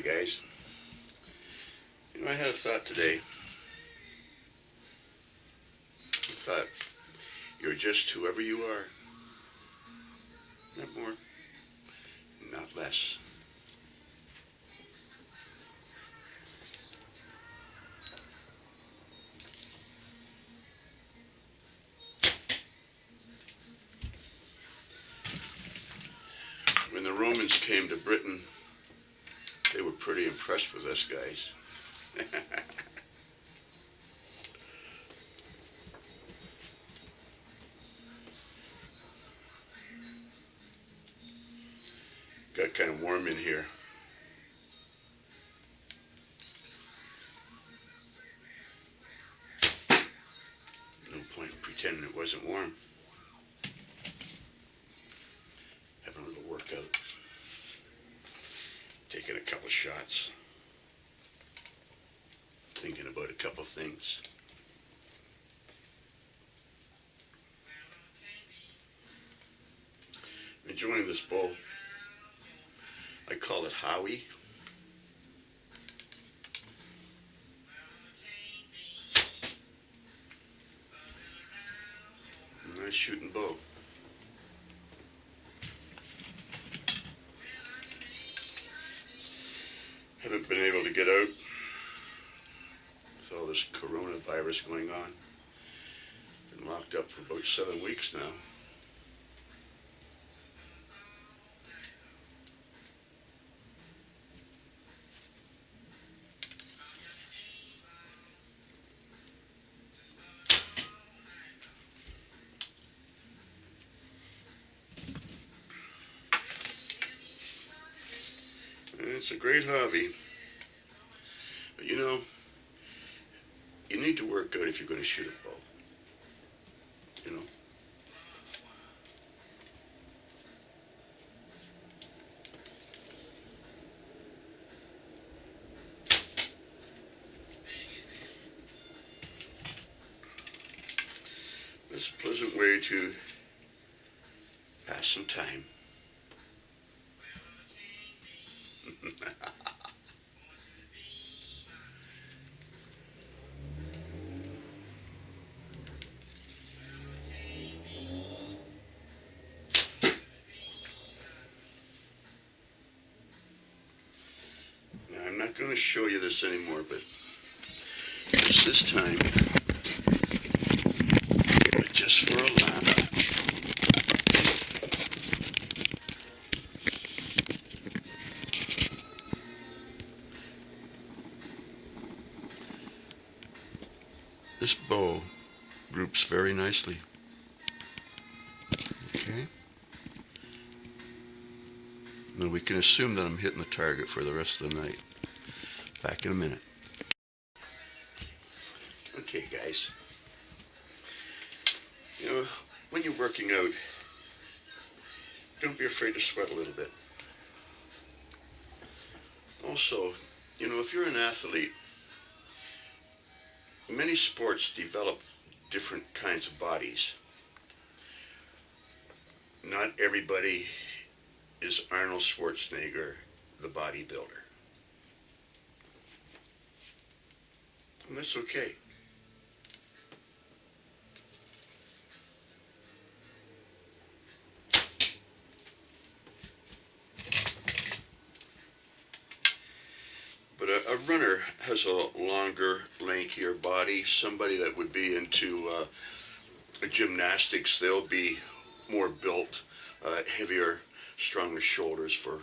Guys. I had a thought today. I thought you're just whoever you are. Not more, not less. When the Romans came to Britain, they were pretty impressed with us guys. Got kind of warm in here. No point in pretending it wasn't warm. Having a little workout. Taking a couple shots. Thinking about a couple things. Enjoying this bowl. I call it HOWIE. Nice shooting bow. Haven't been able to get out with all this coronavirus going on. Been locked up for about 7 weeks now. It's a great hobby, but you need to work out if you're going to shoot a bow. It's a pleasant way to pass some time. Now, I'm not going to show you this anymore, but this time, just for a lap. This bow groups very nicely. Okay. Now we can assume that I'm hitting the target for the rest of the night. Back in a minute. Okay, guys. When you're working out, don't be afraid to sweat a little bit. Also, if you're an athlete, many sports develop different kinds of bodies. Not everybody is Arnold Schwarzenegger, the bodybuilder. And that's okay. But a runner has a longer, lankier body. Somebody that would be into gymnastics, they'll be more built, heavier, stronger shoulders for,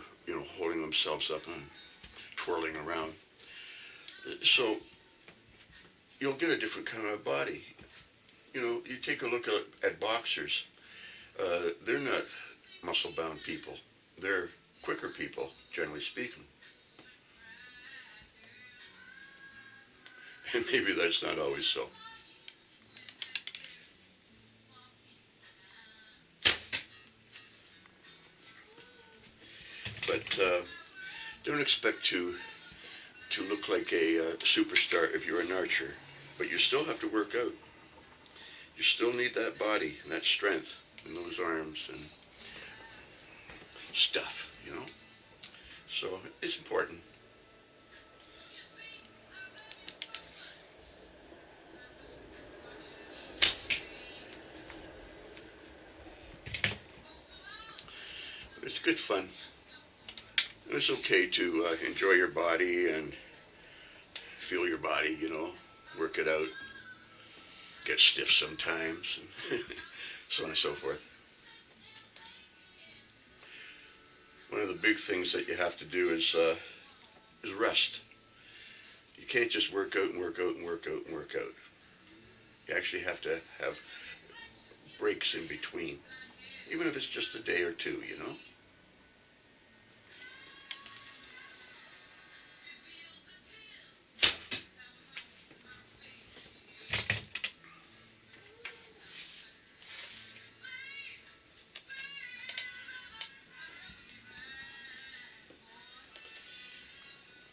holding themselves up and twirling around. So you'll get a different kind of body. You take a look at boxers. They're not muscle-bound people. They're quicker people, generally speaking. And maybe that's not always so. But don't expect to look like a superstar if you're an archer. But you still have to work out. You still need that body and that strength in those arms and stuff, So it's important. good fun. And it's okay to enjoy your body and feel your body, you know, work it out, get stiff sometimes, and so on and so forth. One of the big things that you have to do is rest. You can't just work out and work out and work out and work out. You actually have to have breaks in between, even if it's just a day or two, you know.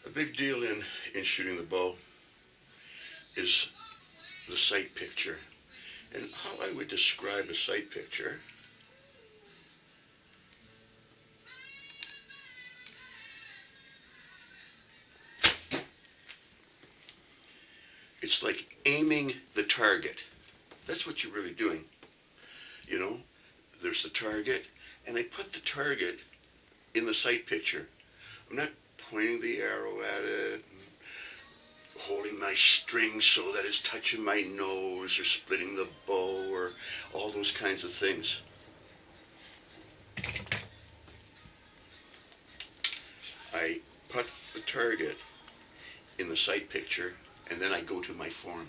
A big deal in shooting the bow is the sight picture. And how I would describe a sight picture it's like aiming the target. That's what you're really doing. You know, there's the target, and I put the target in the sight picture. I'm not pointing the arrow at it, and holding my string so that it's touching my nose, or splitting the bow, or all those kinds of things. I put the target in the sight picture, and then I go to my form.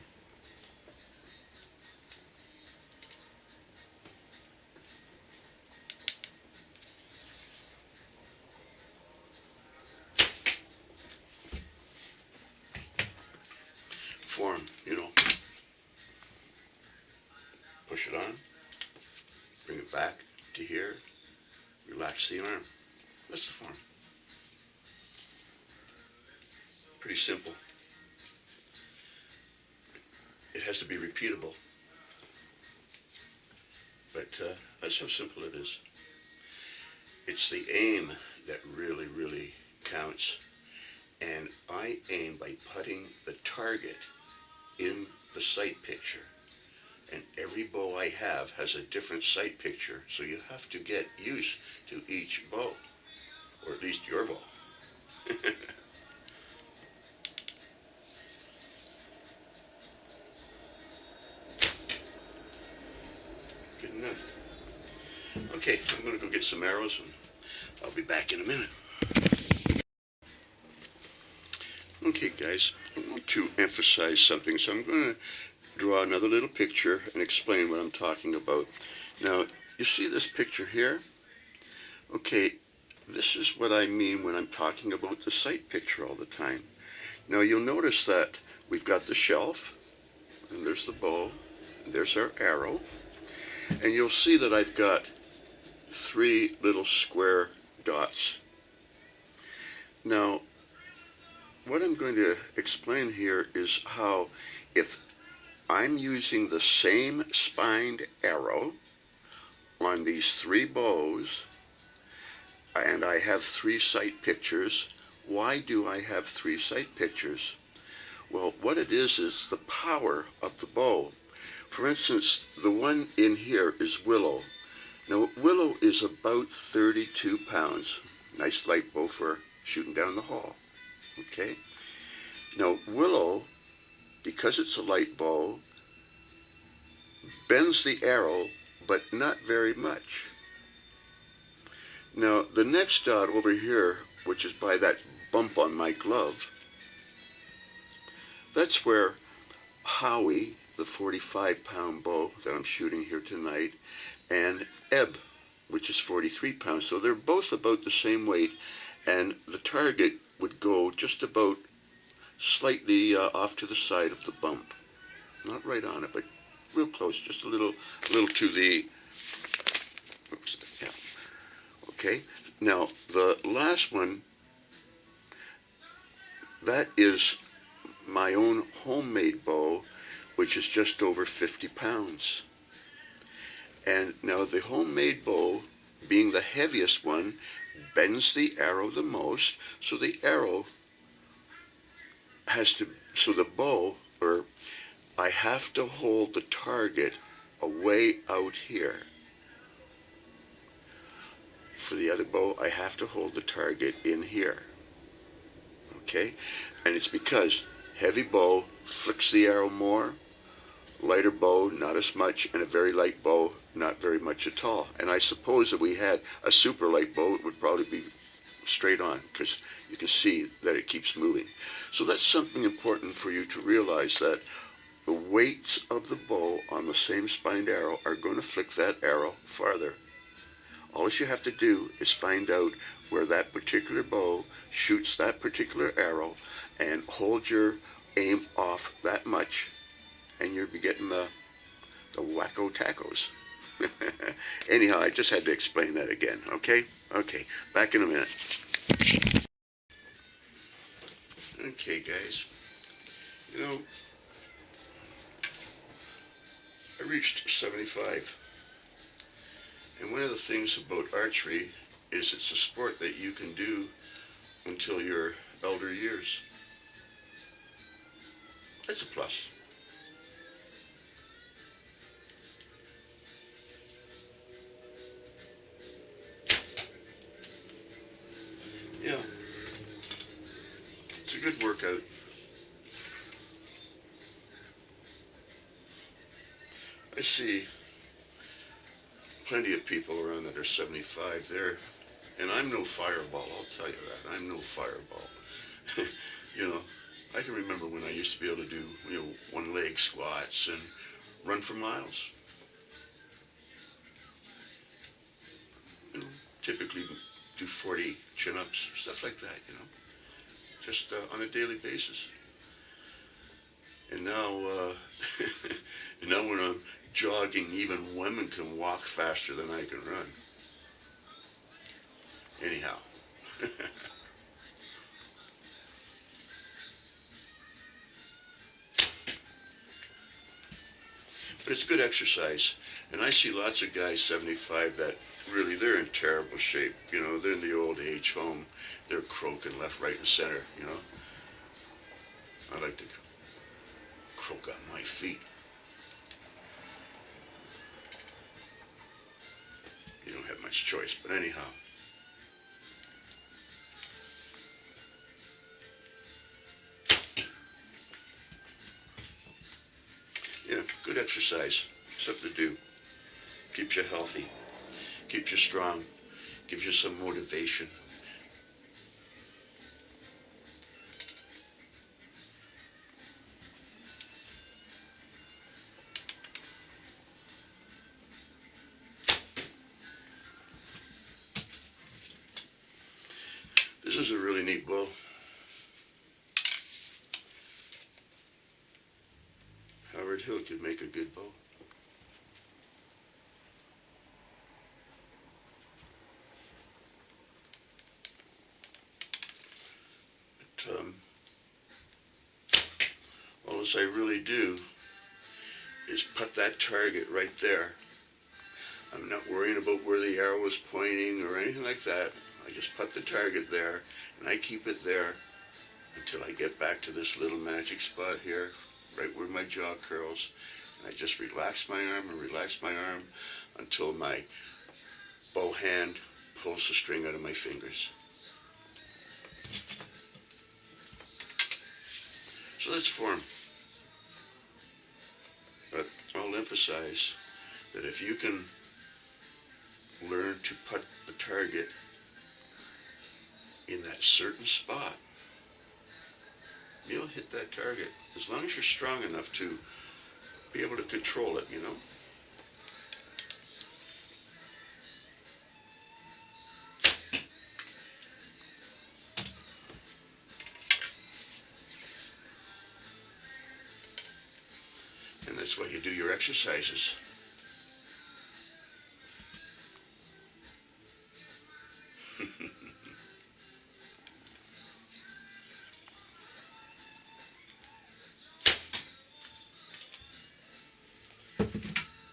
Form, you know. Push it on, bring it back to here, relax the arm. That's the form. Pretty simple. It has to be repeatable, but that's how simple it is. It's the aim that really, really counts, and I aim by putting the target in the sight picture, and every bow I have has a different sight picture, so you have to get used to each bow, or at least your bow. Good enough. Okay, I'm going to go get some arrows, and I'll be back in a minute. Okay, guys, I want to emphasize something, so I'm going to draw another little picture and explain what I'm talking about. Now, you see this picture here? Okay, this is what I mean when I'm talking about the sight picture all the time. Now, you'll notice that we've got the shelf, and there's the bow, and there's our arrow, and you'll see that I've got 3 little square dots. Now, what I'm going to explain here is how, if I'm using the same spined arrow on these 3 bows, and I have 3 sight pictures, why do I have 3 sight pictures? Well, what it is the power of the bow. For instance, the one in here is Willow. Now, Willow is about 32 pounds. Nice light bow for shooting down the hall. Okay? Now, Willow, because it's a light bow, bends the arrow, but not very much. Now, the next dot over here, which is by that bump on my glove, that's where Howie, the 45-pound bow that I'm shooting here tonight, and Ebb, which is 43 pounds. So they're both about the same weight, and the target would go just about slightly off to the side of the bump. Not right on it, but real close, just a little to the, oops, yeah. Okay, now the last one, that is my own homemade bow, which is just over 50 pounds. And now the homemade bow, being the heaviest one, bends the arrow the most, so the arrow has to, so the bow, or I have to hold the target away out here. for the other bow, I have to hold the target in here. Okay? And it's because heavy bow flicks the arrow more, lighter bow, not as much, and a very light bow, not very much at all. And I suppose if we had a super light bow, it would probably be straight on, because you can see that it keeps moving. So that's something important for you to realize, that the weights of the bow on the same spined arrow are going to flick that arrow farther. All you have to do is find out where that particular bow shoots that particular arrow and hold your aim off that much, and you'll be getting the wacko tacos. Anyhow, I just had to explain that again, okay? Okay, back in a minute. Okay, guys. You know, I reached 75. And one of the things about archery is it's a sport that you can do until your elder years. That's a plus. Yeah. It's a good workout. I see plenty of people around that are 75 there, and I'm no fireball, I'll tell you that. I'm no fireball. You know, I can remember when I used to be able to do, one leg squats and run for miles. Typically do 40 chin-ups, stuff like that, just on a daily basis. And now, now when I'm jogging, even women can walk faster than I can run. Anyhow. But it's good exercise. And I see lots of guys 75 that really, they're in terrible shape. They're in the old age home. They're croaking left, right, and center, I like to croak on my feet. You don't have much choice, but anyhow. Yeah, good exercise. Something to do. Keeps you healthy. Keeps you strong. Gives you some motivation. This is a really neat bow. Howard Hill could make a good bow. But, all I really do is put that target right there. I'm not worrying about where the arrow is pointing or anything like that. I just put the target there, and I keep it there until I get back to this little magic spot here, right where my jaw curls. And I just relax my arm and relax my arm until my bow hand pulls the string out of my fingers. So that's form. But I'll emphasize that if you can learn to put the target in that certain spot, you'll hit that target as long as you're strong enough to be able to control it, And that's why you do your exercises.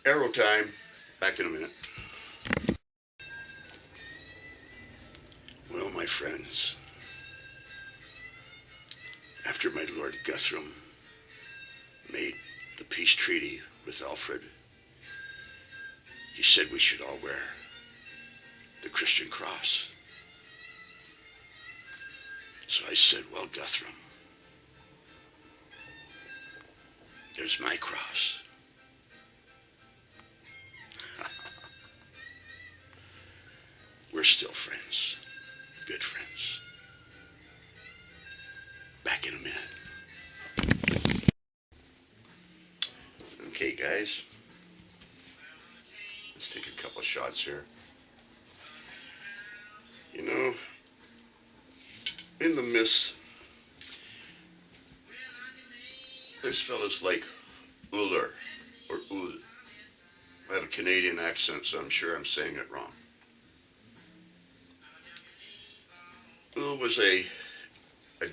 Arrow time. Back in a minute. Well, my friends, after my Lord Guthrum made the peace treaty with Alfred, he said we should all wear the Christian cross. So I said, well, Guthrum, there's my cross. We're still friends. Good friends. Back in a minute. Okay, guys. Let's take a couple shots here. You know, in the mist, there's fellas like Uller, or Ul. I have a Canadian accent, so I'm sure I'm saying it wrong. Ul was a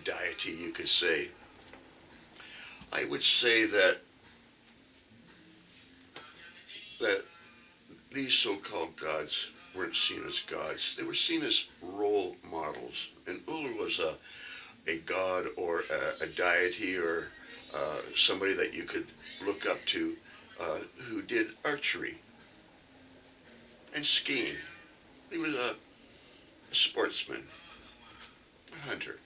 deity, you could say. I would say that these so-called gods weren't seen as gods. They were seen as role models. And Ul was a god or a deity or somebody that you could look up to who did archery and skiing. He was a sportsman, a hunter.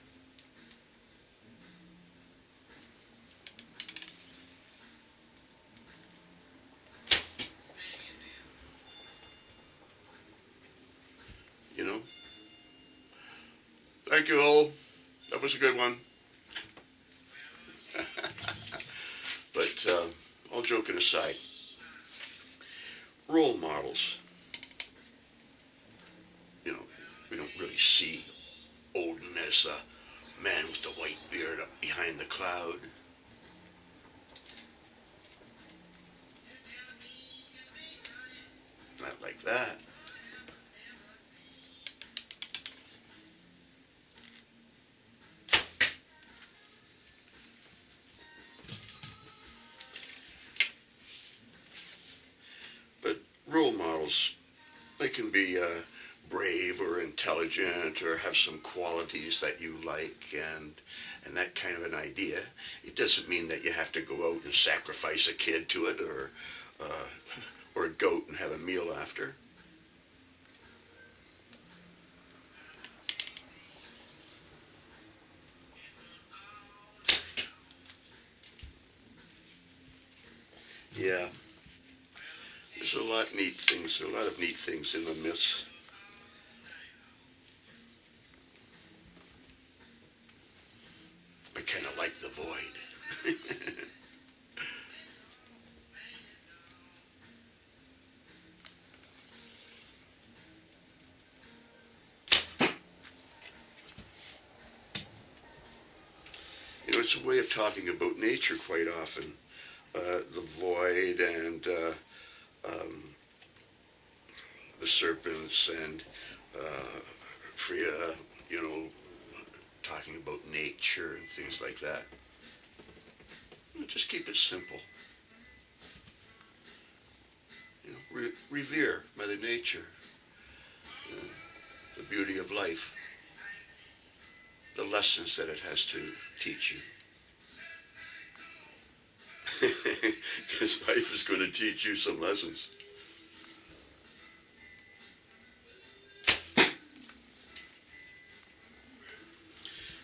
You know? Thank you all. That was a good one. But all joking aside, role models. You know, we don't really see Odin as the man with the white beard up behind the cloud. Not like that. But role models, they can be brave or intelligent or have some qualities that you like and that kind of an idea. It doesn't mean that you have to go out and sacrifice a kid to it or a goat and have a meal after. Yeah, there's a lot of neat things in the myths. I kind of like the void. You know, it's a way of talking about nature quite often. The void and the serpents and Freya, you know, talking about nature and things like that. Just keep it simple. You know, revere Mother Nature, the beauty of life, the lessons that it has to teach you. Because life is going to teach you some lessons.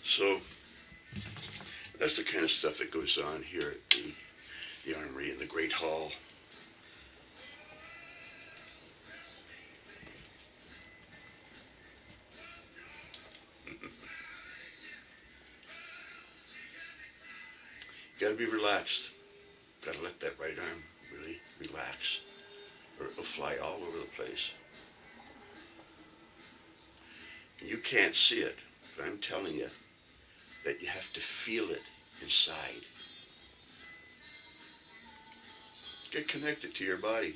So that's the kind of stuff that goes on here at the Armory in the Great Hall. You gotta be relaxed. Gotta let that right arm really relax, or it'll fly all over the place. And you can't see it, but I'm telling you that you have to feel it inside. Get connected to your body.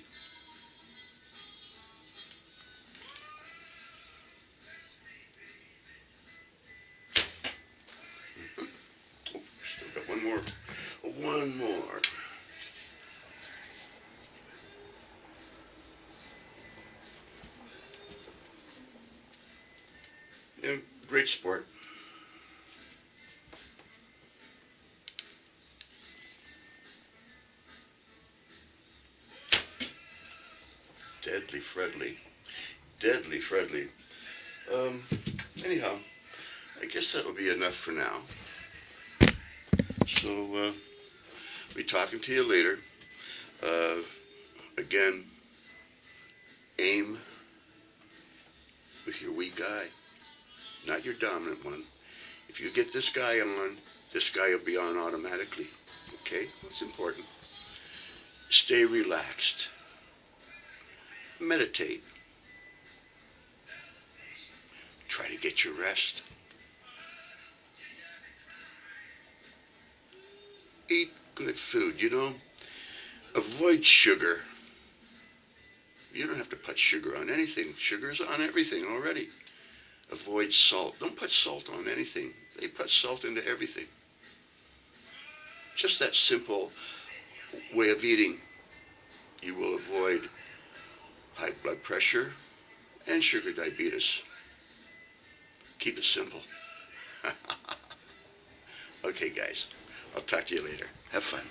Oh, still got one more. One more. Yeah, great sport. Deadly friendly. deadly friendly. Anyhow, I guess that'll be enough for now. So, be talking to you later. Uh, Again, aim with your weak eye, not your dominant one. If you get this guy on, this guy will be on automatically. Okay? That's important. Stay relaxed. Meditate. Try to get your rest. Eat good food, you know. Avoid sugar. You don't have to put sugar on anything. Sugar's on everything already. Avoid salt. Don't put salt on anything. They put salt into everything. Just that simple way of eating. You will avoid high blood pressure and sugar diabetes. Keep it simple. Okay, guys. I'll talk to you later. Have fun.